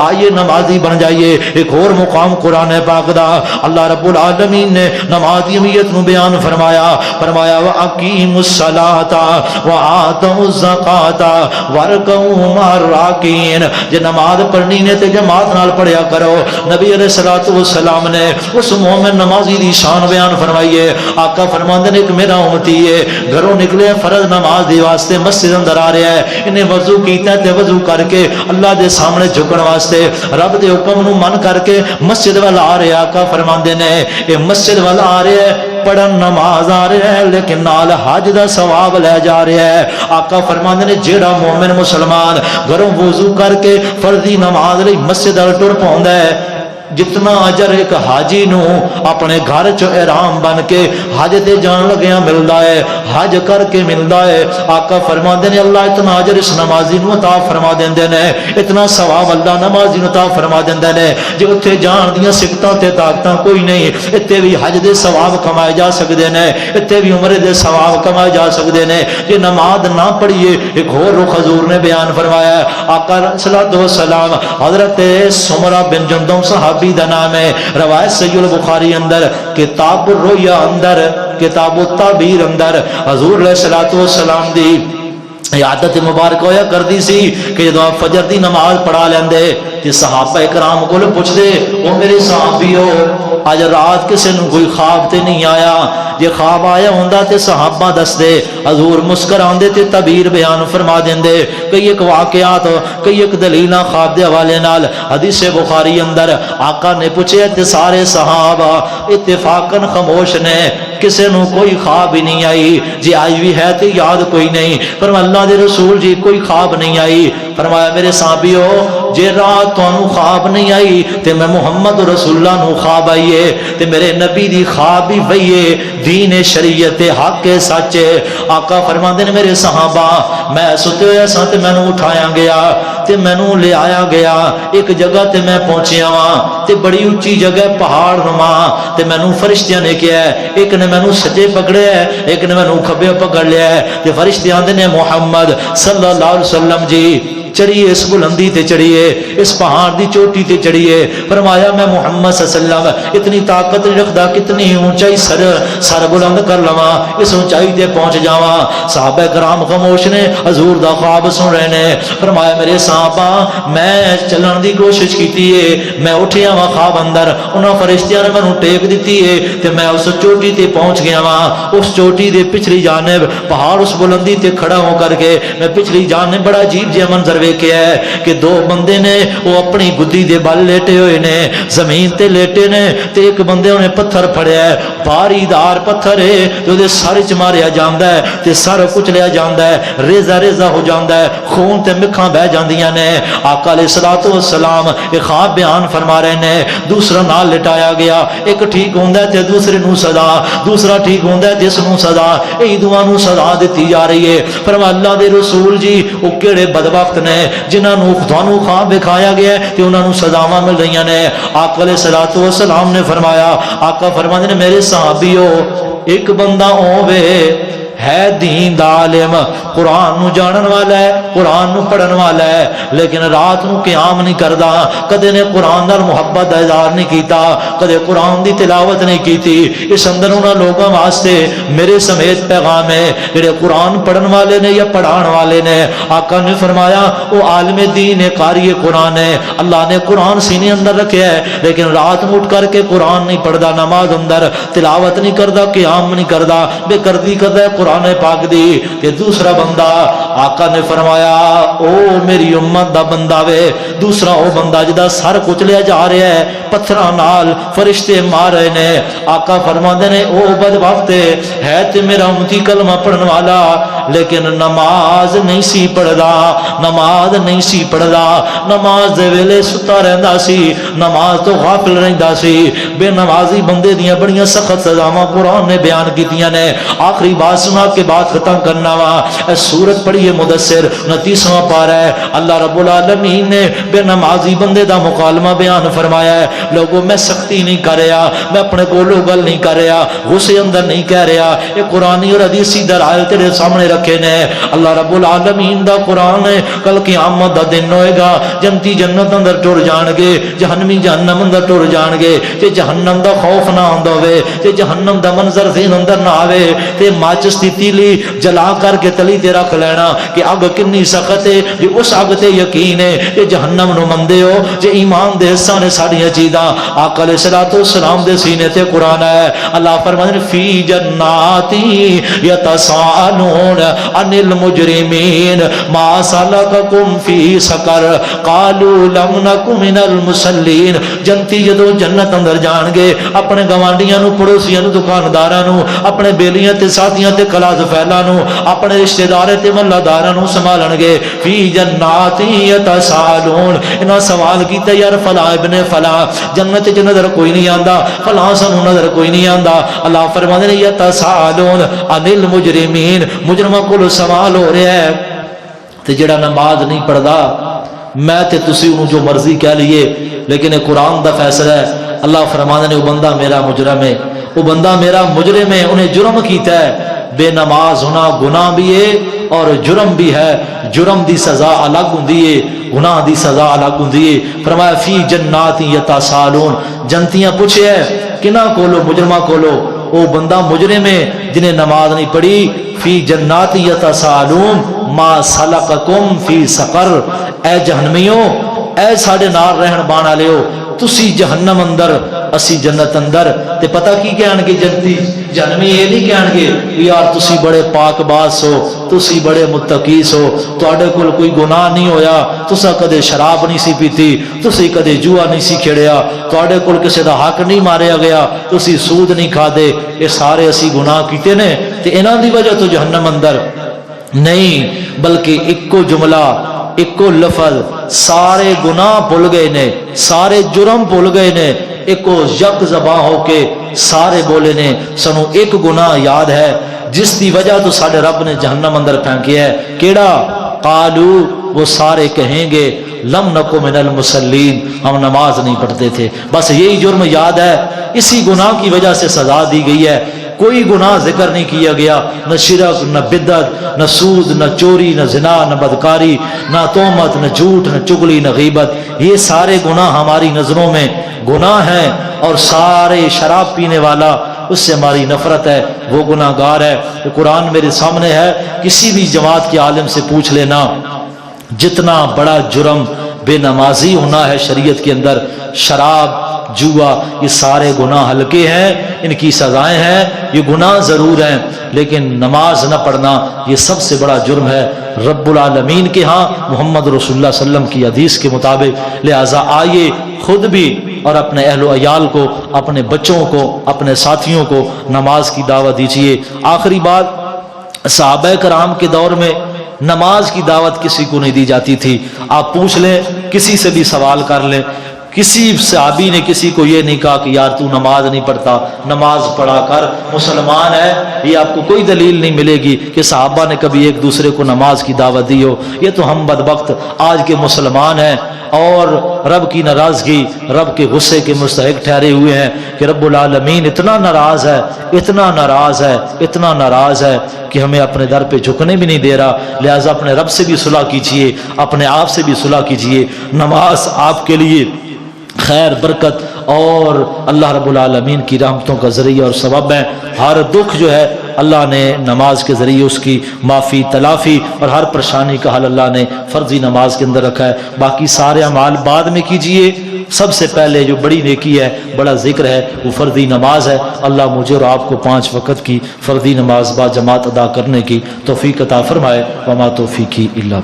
آئیے نمازی بن جائیے۔ ایک اور مقام قرآن پاک دا اللہ رب العالمین نے نمازی اہمیت نو بیان فرمایا، فرمایا وَأَقِیمُوا الصَّلَاةَ وَآتَوُا الزَّکَاةَ وَارْكَعُوا مَعَ الرَّاکِعِینَ۔ جے نماز پڑھنی نے تے جماعت نال پڑھیا کرو۔ نبی علیہ الصلوۃ والسلام نے اس مومن نمازی دی شان بیان فرمائی ہے۔ آقا فرماندے نے ایک میرا امتی ہے، گھروں نکلے فرض نماز دی واسطے مسجد اندر آ رہا ہے، انہیں وضو کیتا تے وضو کر کے اللہ دے سامنے جھکن واسطے رب دے حکم نو من کر کے مسجد والا آ رہا۔ آقا فرماندے نے یہ مسجد والا آ رہا ہے، پڑھن نماز آ رہا ہے، لیکن نال حج دا ثواب لے جا رہا ہے۔ آقا فرماندے نے جیڑا مومن مسلمان گھروں وضو کر کے فرضی نماز لئی مسجد ال ٹر پوندا ہے، جتنا اجر ایک حاجی نو اپنے گھر چ احرام بن کے حج تے جان لگیا ملدا ہے، حج کر کے ملدا ہے۔ آقا فرماندے نے اللہ اتنا اجر اس نمازی نو عطا فرما دیندے نے، اتنا ثواب اللہ نمازی نو عطا فرما دیندے نے۔ جے اوتھے جان دیاں سکتاں تے طاقتاں کوئی نہیں، ایتھے بھی حج دے ثواب کمائے جا سکدے نے، ایتھے بھی عمرے دے ثواب کمائے جا سکدے نے۔ جے نماز نہ پڑھیے، ایک اور رخ حضور نے بیان فرمایا ہے۔ آقا صلی اللہ علیہ وسلم حضرت سمرہ بن جندب صحابی دا نام ہے، روایت صحیح البخاری اندر کتاب الرؤیا اندر کتاب التعبیر اندر حضور علیہ الصلوۃ والسلام دی عادت مبارک ہویا کردی سی کہ جدوں آپ فجر دی نماز پڑھا لیندے تے صحابہ کرام کول پوچھدے او میرے صحابیو اج رات کسے نوں کوئی خواب تے نہیں آیا؟ جے خواب آیا ہوندا تے صحابہ دس دے، حضور مسکراندے تے تعبیر بیان فرما دیندے، کئی ایک واقعات کئی ایک دلیلاں خواب دے حوالے نال حدیث بخاری اندر آقا نے پوچھے تے سارے صحابہ اتفاقاً خاموش نے، کسے نوں کوئی خواب ہی نہیں آئی۔ جی آئی بھی ہے تے یاد کوئی نہیں۔ فرمایا اللہ دے رسول جی کوئی خواب نہیں آئی۔ فرمایا میرے صحابیو جے رات تانوں خواب نہیں آئی تے میں محمد رسول اللہ نو خواب آئی ہے تے میرے نبی دی خواب ہی وہی ہے، دین شریعت حق سچ ہے۔ آقا فرماندے نے میرے صحابہ میں ستے ہوئے سا تے مینوں اٹھایا گیا تے مینوں لے آیا گیا ایک جگہ تے میں پہنچیا ہاں تے بڑی اونچی جگہ پہاڑ نما تے مینوں فرشتیاں نے کیا ہے، ایک نے مینوں سجے پکڑیا ہے، ایک نے مینوں کھبے پکڑ لیا ہے تے فرشتے آندے نے محمد صلی اللہ علیہ وسلم جی چڑھیے اس بلندی تے چڑھیے، اس پہاڑ دی چوٹی تے چڑھیے۔ فرمایا میں محمد صلی اللہ علیہ وسلم اتنی طاقت نہیں رکھدا کتنی اونچائی سر بلند کر لواں، اس اونچائی تے پہنچ جاواں۔ صحابہ کرام خاموش نے، حضور دا خواب سن رہے نے۔ فرمایا میرے صحابہ میں چلن دی کوشش کیتی ہے، میں اٹھیا وا خواب اندر، انہاں فرشتیاں نے مینوں ٹیک دتی ہے تے میں اس چوٹی تے پہنچ گیا وا۔ اس چوٹی دے پچھلی جانب پہاڑ اس بلندی تے کھڑا ہو کر کے میں پچھلی جانب بڑا عجیب جہا منظر ویکھیا ہے کہ دو بندے نے وہ اپنی گدی دے بل لیٹے ہوئے نے، زمین تے لیٹے نے تے ایک بندے نے پتھر پھڑیا ہے، بھاری دار پتھر ہے جو دے سر چ ماریا جاندا ہے تے سر کچلیا جاندا ہے، ریزا ریزا ہو جاندا ہے، خون تے مکھاں بہ جاندیاں نے۔ آقا علیہ الصلوۃ والسلام ایک خواب بیان فرما رہے نے، دوسرا نال لٹایا گیا، ایک ٹھیک ہوندا ہے تے دوسرے نو سزا، دوسرا ٹھیک ہوندا ہے تے اس نو سزا، اے دواں نو سزا دتی جا رہی ہے۔ فرمایا اللہ دے رسول جی او کیڑے بدبخت نے جنہاں نو تانوں خواب دکھایا گیا ہے تے انہاں نو سزاواں مل رہی نے۔ آقا علیہ الصلوۃ والسلام نے فرمایا، آقا فرماندے نے میرے صحابیو ایک بندہ ہووے ہے دین دا عالم، قرآن نو جانن والا ہے، قرآن نو پڑھن والا ہے، لیکن رات نو قیام نہیں کردا، کدے نے قرآن نال محبت دا اظہار نہیں کیتا، کدے قرآن دی تلاوت نہیں کیتی۔ اس اندر انہاں لوگاں واسطے میرے سمیت پیغام ہے جڑے قرآن پڑھن والے نے یا پڑھان والے نے۔ آقا نے فرمایا وہ عالم دین ہے، قاری قرآن ہے، اللہ نے قرآن سینے اندر رکھیا ہے، لیکن رات نو اٹھ کر کے قرآن نہیں پڑھدا، نماز اندر تلاوت نہیں کردا، قیام نہیں کردا، بے کردی کردا ہے قرآن پاک دی۔ تے دوسرا بندہ آقا نے فرمایا او میری امت دا بندہ وے، دوسرا او بندہ جدا سر کچلیا جا رہا ہے، پتھراں نال فرشتے مار رہے نے۔ آقا فرماندے نے او بدبخت ہے تے میرا امتی کلمہ پڑھن والا، لیکن نماز نہیں سی پڑھدا، نماز نہیں سی پڑھدا، نماز دے ویلے ستا رہندا سی، نماز تو غافل رہندا سی۔ بے نمازی بندے دیاں بڑیاں سخت سزاواں قرآن نے بیان کیتیاں نے۔ آخری بات سنا کے بعد ختم کرنا وا، اے سورت پڑھیے مدثر 29واں پارہ ہے۔ اللہ رب العالمین نے بے نمازی بندے دا مکالمہ بیان فرمایا ہے۔ لوگوں میں سختی نہیں کر رہا، میں اپنے کولوں گل نہیں کر رہا، غصے اندر نہیں کہہ رہا، یہ قرآنی اور حدیثی دلائل تیرے سامنے رکھے نے. اللہ رب العالمین دا قرآن ہے. کل قیامت دا دن ہوئے گا, جنتی جنت اندر ٹر جان گے, جہنمی جہنم اندر ٹر جان گے. تے جہنم دا خوف نہ آندا ہوے, تے جہنم دا منظر ذہن اندر نہ آوے, تے ماچس دی تیلی جلا کر کے تلی تے رکھ لینا کہ اگ کنی سخت ہے. جی اس اگ تے یقین ہے کہ جہنم نو مندے ہو, جے ایمان دے حصہ نے ساڈیاں چیزاں. آقا علیہ الصلوۃ والسلام دے سینے تے قرآن ہے. اللہ فرماتے ہیں فی جناتی یتساءلون عن المجرمین ما سلککم فی سقر قالوا لم نک من المصلین. جنتی جدو جنت اندر جان گے اپنے گوانڈیاں نو, پڑوسیاں نو, دکانداراں نو, اپنے بیلیاں تے ساتھیاں تے کلاس فیلاں نو, اپنے رشتہ داراں تے محلہ داراں نو سنبھالن گے. فی جنات یتساءلون, انہاں سوال کیتا یار فلاں ابن فلاں جنت وچ نظر کوئی نہیں آندا, فلاں سانو نظر کوئی نہیں آندا. اللہ فرماندے نے یتساءلون عن المجرمین, مجرماں کول سوال ہو رہا ہے. تے جڑا نماز نہیں پڑھدا میں تے تسی انہوں جو مرضی کہہ لیے, لیکن قرآن دا فیصلہ ہے. اللہ فرماندے نے وہ بندہ میرا مجرم ہے, وہ بندہ میرا مجرم ہے, انہیں جرم کیتا ہے. بے نماز ہونا گناہ بھی ہے اور جرم بھی ہے. جرم دی سزا الگ ہوندی ہے, گناہ دی سزا الگ ہوندی ہے. فرمایا فی جنات یتساءلون, جنتیاں پوچھے ہے کنہ کولو, مجرمہ کولو. وہ بندہ مجرم ہے جنہیں نماز نہیں پڑھی. فی جنات یتساءلون ما سلککم فی سقر, اے جہنمیوں, اے ساڈے نال رہن بان والے ہو, تسی جہنم اندر اسی جنت اندر. تے پتہ کی کہن گے جنتی جہنمی, یہ نہیں کہن گے یار تسی بڑے پاک باز ہو, تسی بڑے متقی ہو, تواڈے کول کوئی گناہ نہیں ہویا, تسا کدے شراب نہیں سی پیتی, تسی کدے جوا نہیں سی کھیڑیا, تواڈے کول کسے دا حق نہیں ماریا گیا, تسی سود نہیں کھادے. یہ سارے اسی گناہ کیتے نے تے انہاں دی وجہ تو جہنم اندر نہیں, بلکہ ایکو جملہ ایکو لفظ سارے گناہ بھول گئے نے, سارے جرم بھول گئے نے, ایکو یک زباں ہو کے سارے بولے نے سنو ایک گناہ یاد ہے جس دی وجہ تو ساڈے رب نے جہنم اندر پھینکیا ہے. کیڑا؟ قالو, وہ سارے کہیں گے لم نکو من المصلین, ہم نماز نہیں پڑھتے تھے. بس یہی جرم یاد ہے, اسی گناہ کی وجہ سے سزا دی گئی ہے. کوئی گناہ ذکر نہیں کیا گیا, نہ شرک, نہ بدعت, نہ سود, نہ چوری, نہ زنا, نہ بدکاری, نہ تہمت, نہ جھوٹ, نہ چغلی, نہ غیبت. یہ سارے گناہ ہماری نظروں میں گناہ ہیں, اور سارے شراب پینے والا اس سے ہماری نفرت ہے, وہ گناہ گار ہے. قرآن میرے سامنے ہے, کسی بھی جماعت کے عالم سے پوچھ لینا جتنا بڑا جرم بے نمازی ہونا ہے شریعت کے اندر, شراب, جوا, یہ سارے گناہ ہلکے ہیں, ان کی سزائیں ہیں. یہ گناہ ضرور ہیں لیکن نماز نہ پڑھنا یہ سب سے بڑا جرم ہے رب العالمین کے ہاں, محمد رسول اللہ صلی اللہ علیہ وسلم کی حدیث کے مطابق. لہٰذا آئیے خود بھی اور اپنے اہل و عیال کو, اپنے بچوں کو, اپنے ساتھیوں کو نماز کی دعوت دیجیے. آخری بات, صحابہ کرام کے دور میں نماز کی دعوت کسی کو نہیں دی جاتی تھی. آپ پوچھ لیں, کسی سے بھی سوال کر لیں, کسی صحابی نے کسی کو یہ نہیں کہا کہ یار تو نماز نہیں پڑھتا, نماز پڑھا کر, مسلمان ہے. یہ آپ کو کوئی دلیل نہیں ملے گی کہ صحابہ نے کبھی ایک دوسرے کو نماز کی دعوت دی ہو. یہ تو ہم بدبخت آج کے مسلمان ہیں اور رب کی ناراضگی, رب کے غصے کے مستحق ٹھہرے ہوئے ہیں کہ رب العالمین اتنا ناراض ہے, اتنا ناراض ہے, اتنا ناراض ہے کہ ہمیں اپنے در پہ جھکنے بھی نہیں دے رہا. لہٰذا اپنے رب سے بھی صلح کیجیے, اپنے آپ سے بھی صلح کیجیے. نماز آپ کے لیے خیر, برکت اور اللہ رب العالمین کی رحمتوں کا ذریعہ اور سبب ہے. ہر دکھ جو ہے اللہ نے نماز کے ذریعے اس کی معافی, تلافی, اور ہر پریشانی کا حل اللہ نے فرضی نماز کے اندر رکھا ہے. باقی سارے اعمال بعد میں کیجئے. سب سے پہلے جو بڑی نیکی ہے, بڑا ذکر ہے, وہ فردی نماز ہے. اللہ مجھے اور آپ کو 5 وقت کی فردی نماز با جماعت ادا کرنے کی توفیق عطا فرمائے. وما توفیقی الا